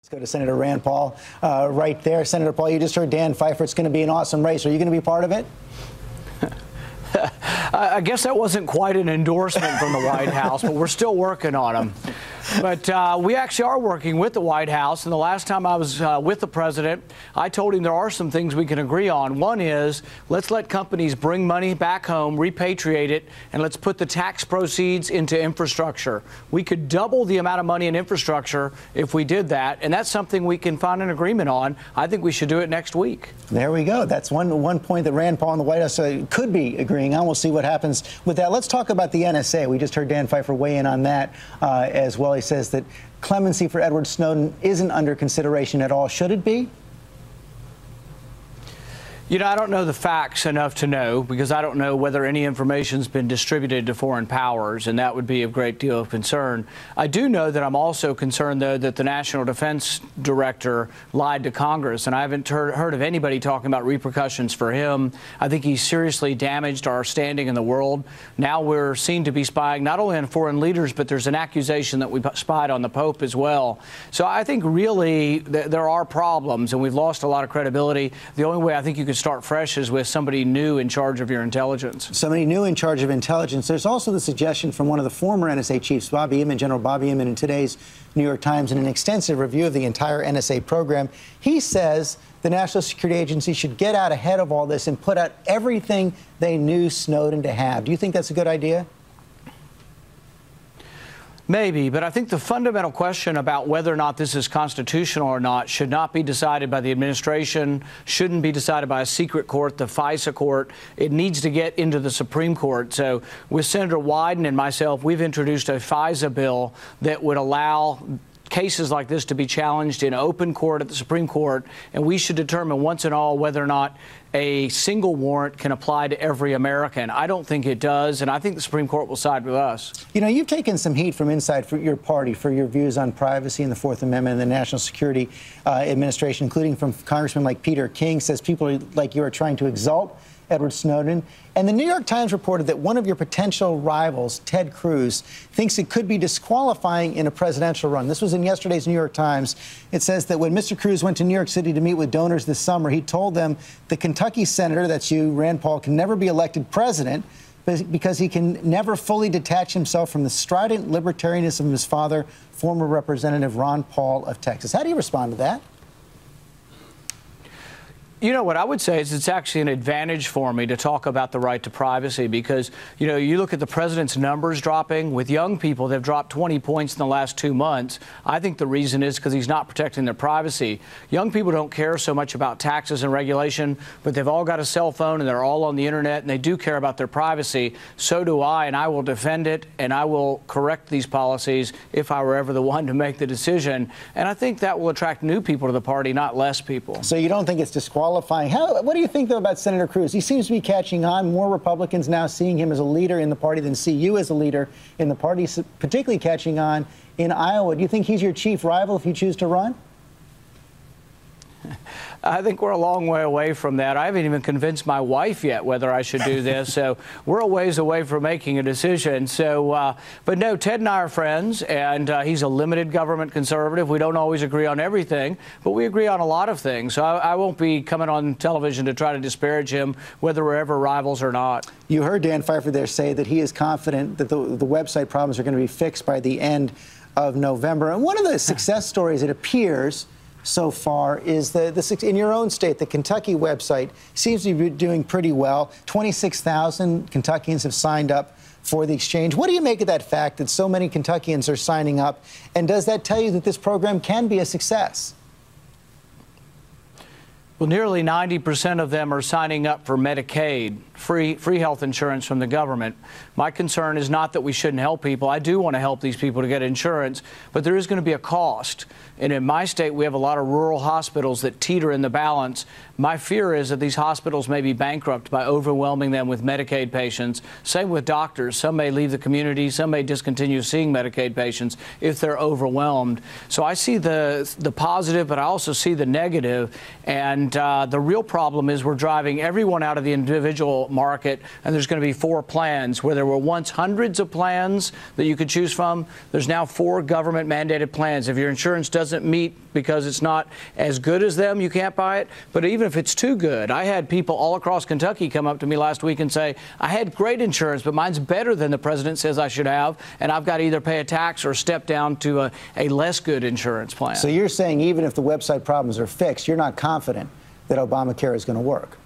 Let's go to Senator Rand Paul right there. Senator Paul, you just heard Dan Pfeiffer. It's going to be an awesome race. Are you going to be part of it? I guess that wasn't quite an endorsement from the White House, but we're still working on them. But we actually are working with the White House, and the last time I was with the president, I told him there are some things we can agree on. One is, let's let companies bring money back home, repatriate it, and let's put the tax proceeds into infrastructure. We could double the amount of money in infrastructure if we did that, and that's something we can find an agreement on. I think we should do it next week. There we go. That's one point that Rand Paul and the White House could be agreeing on. We'll see what happens with that. Let's talk about the NSA. We just heard Dan Pfeiffer weigh in on that as well. He says that clemency for Edward Snowden isn't under consideration at all. Should it be? You know, I don't know the facts enough to know, because I don't know whether any information's been distributed to foreign powers, and that would be a great deal of concern. I do know that I'm also concerned, though, that the National Defense Director lied to Congress, and I haven't heard of anybody talking about repercussions for him. I think he's seriously damaged our standing in the world. Now we're seen to be spying not only on foreign leaders, but there's an accusation that we spied on the Pope as well. So I think really there are problems, and we've lost a lot of credibility. The only way I think you could start fresh is with somebody new in charge of your intelligence. Somebody new in charge of intelligence. There's also the suggestion from one of the former NSA chiefs, Bobby Inman, General Bobby Inman, in today's New York Times, in an extensive review of the entire NSA program. He says the National Security Agency should get out ahead of all this and put out everything they knew Snowden to have. Do you think that's a good idea? Maybe, but I think the fundamental question about whether or not this is constitutional or not should not be decided by the administration, shouldn't be decided by a secret court, the FISA court. It needs to get into the Supreme Court. So with Senator Wyden and myself, we've introduced a FISA bill that would allow cases like this to be challenged in open court at the Supreme Court, and we should determine once and all whether or not a single warrant can apply to every American. I don't think it does, and I think the Supreme Court will side with us. You know, you've taken some heat from inside for your party for your views on privacy and the Fourth Amendment and the National Security Administration, including from congressmen like Peter King, says people like you are trying to exalt Edward Snowden. And the New York Times reported that one of your potential rivals, Ted Cruz, thinks it could be disqualifying in a presidential run. This was in yesterday's New York Times. It says that when Mr. Cruz went to New York City to meet with donors this summer, he told them the Kentucky senator, that's you, Rand Paul, can never be elected president because he can never fully detach himself from the strident libertarianism of his father, former Representative Ron Paul of Texas. How do you respond to that? You know, what I would say is it's actually an advantage for me to talk about the right to privacy because, you know, you look at the president's numbers dropping. With young people, they've dropped 20 points in the last 2 months. I think the reason is because he's not protecting their privacy. Young people don't care so much about taxes and regulation, but they've all got a cell phone and they're all on the internet and they do care about their privacy. So do I, and I will defend it and I will correct these policies if I were ever the one to make the decision. And I think that will attract new people to the party, not less people. So you don't think it's disqualifying? What do you think, though, about Senator Cruz? He seems to be catching on. More Republicans now seeing him as a leader in the party than see you as a leader in the party, particularly catching on in Iowa. Do you think he's your chief rival if you choose to run? I think we're a long way away from that. I haven't even convinced my wife yet whether I should do this. So we're a ways away from making a decision. So, but no, Ted and I are friends, and he's a limited government conservative. We don't always agree on everything, but we agree on a lot of things. So I won't be coming on television to try to disparage him, whether we're ever rivals or not. You heard Dan Pfeiffer there say that he is confident that the website problems are going to be fixed by the end of November. And one of the success stories, it appears, so far is in your own state, the Kentucky website seems to be doing pretty well. 26,000 Kentuckians have signed up for the exchange. What do you make of that fact that so many Kentuckians are signing up? And does that tell you that this program can be a success? Well, nearly 90% of them are signing up for Medicaid, free health insurance from the government. My concern is not that we shouldn't help people. I do want to help these people to get insurance, but there is going to be a cost. And in my state, we have a lot of rural hospitals that teeter in the balance. My fear is that these hospitals may be bankrupt by overwhelming them with Medicaid patients. Same with doctors. Some may leave the community. Some may discontinue seeing Medicaid patients if they're overwhelmed. So I see the positive, but I also see the negative. And the real problem is we're driving everyone out of the individual market, and there's going to be 4 plans. Where there were once hundreds of plans that you could choose from, there's now 4 government-mandated plans. If your insurance doesn't meet because it's not as good as them, you can't buy it. But even if it's too good, I had people all across Kentucky come up to me last week and say, I had great insurance, but mine's better than the president says I should have, and I've got to either pay a tax or step down to a less good insurance plan. So you're saying even if the website problems are fixed, you're not confident that Obamacare is going to work?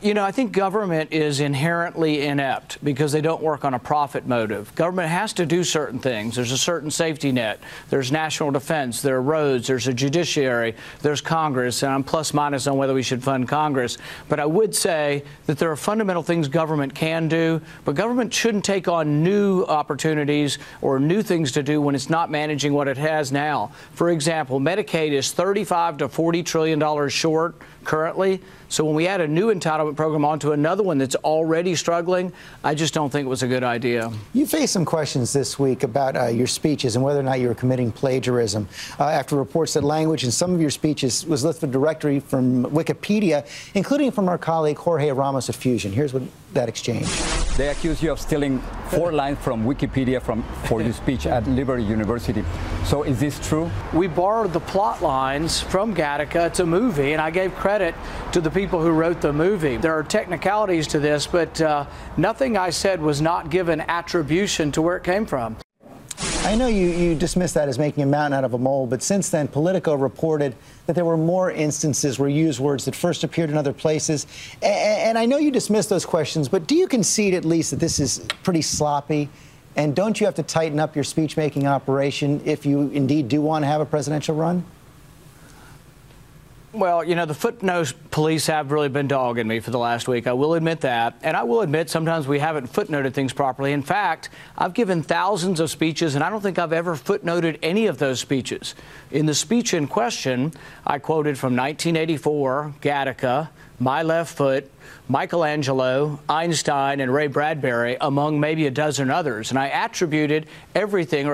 You know, I think government is inherently inept because they don't work on a profit motive. Government has to do certain things. There's a certain safety net. There's national defense. There are roads. There's a judiciary. There's Congress. And I'm plus minus on whether we should fund Congress. But I would say that there are fundamental things government can do, but government shouldn't take on new opportunities or new things to do when it's not managing what it has now. For example, Medicaid is $35 to $40 trillion short currently. So when we add a new entitlement program onto another one that's already struggling, I just don't think it was a good idea. You faced some questions this week about your speeches and whether or not you were committing plagiarism after reports that language in some of your speeches was lifted directly from Wikipedia, including from our colleague Jorge Ramos of Fusion. Here's what that exchange. They accuse you of stealing 4 lines from Wikipedia for your speech at Liberty University. So is this true? We borrowed the plot lines from Gattaca. It's a movie, and I gave credit to the people who wrote the movie. There are technicalities to this, but nothing I said was not given attribution to where it came from. I know you dismissed that as making a mountain out of a mole, but since then, Politico reported that there were more instances where you used words that first appeared in other places. And I know you dismissed those questions, but do you concede at least that this is pretty sloppy? And don't you have to tighten up your speech-making operation if you indeed do want to have a presidential run? Well, you know, the footnote police have really been dogging me for the last week. I will admit that. And I will admit sometimes we haven't footnoted things properly. In fact, I've given thousands of speeches, and I don't think I've ever footnoted any of those speeches. In the speech in question, I quoted from 1984, Gattaca, My Left Foot, Michelangelo, Einstein, and Ray Bradbury, among maybe a dozen others. And I attributed everything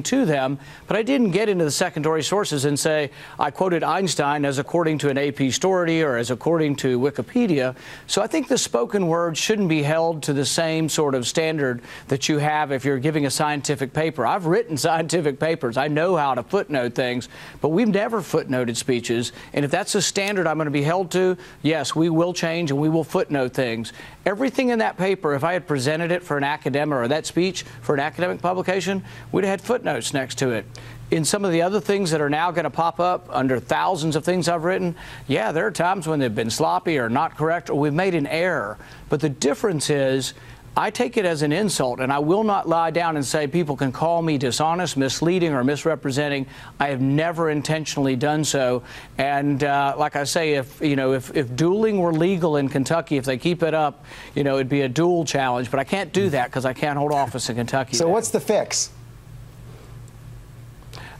to them, but I didn't get into the secondary sources and say, I quoted Einstein as according to an AP story or as according to Wikipedia. So I think the spoken word shouldn't be held to the same sort of standard that you have if you're giving a scientific paper. I've written scientific papers. I know how to footnote things, but we've never footnoted speeches. And if that's a standard I'm going to be held to, yes, we will change and we will footnote things. Everything in that paper, if I had presented it for an academic or that speech for an academic publication, we'd have had footnotes next to it. In some of the other things that are now going to pop up under thousands of things I've written, yeah, there are times when they've been sloppy or not correct or we've made an error. But the difference is I take it as an insult, and I will not lie down and say people can call me dishonest, misleading, or misrepresenting. I have never intentionally done so. And like I say, if dueling were legal in Kentucky, if they keep it up, it'd be a duel challenge. But I can't do that because I can't hold office in Kentucky. So what's the fix?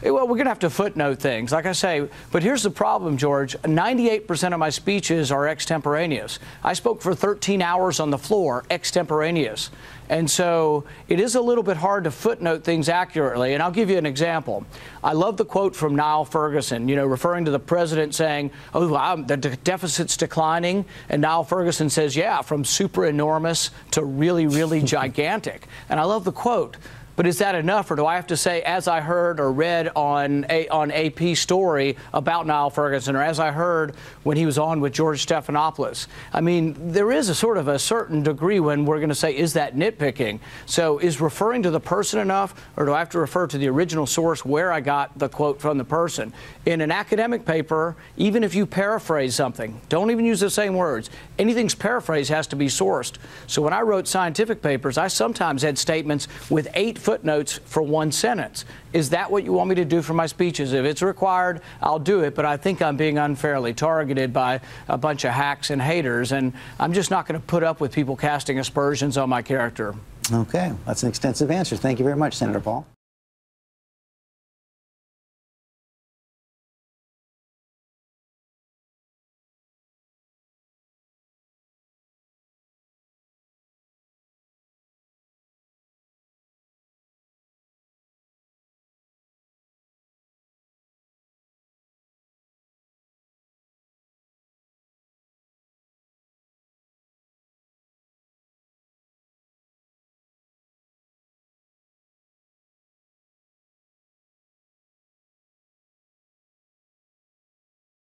Well, we're going to have to footnote things, like I say. But here's the problem, George. 98% of my speeches are extemporaneous. I spoke for 13 hours on the floor, extemporaneous. And so it is a little bit hard to footnote things accurately. And I'll give you an example. I love the quote from Niall Ferguson, referring to the president saying, oh, the deficit's declining. And Niall Ferguson says, yeah, from super enormous to really, really gigantic. And I love the quote. But is that enough, or do I have to say, as I heard or read on AP story about Niall Ferguson, or as I heard when he was on with George Stephanopoulos? I mean, there is a sort of a certain degree when we're going to say, is that nitpicking? So is referring to the person enough, or do I have to refer to the original source where I got the quote from the person? In an academic paper, even if you paraphrase something, don't even use the same words. Anything's paraphrased has to be sourced. So when I wrote scientific papers, I sometimes had statements with 8 footnotes for 1 sentence. Is that what you want me to do for my speeches? If it's required, I'll do it, but I think I'm being unfairly targeted by a bunch of hacks and haters, and I'm just not going to put up with people casting aspersions on my character. Okay, that's an extensive answer. Thank you very much, Senator Paul.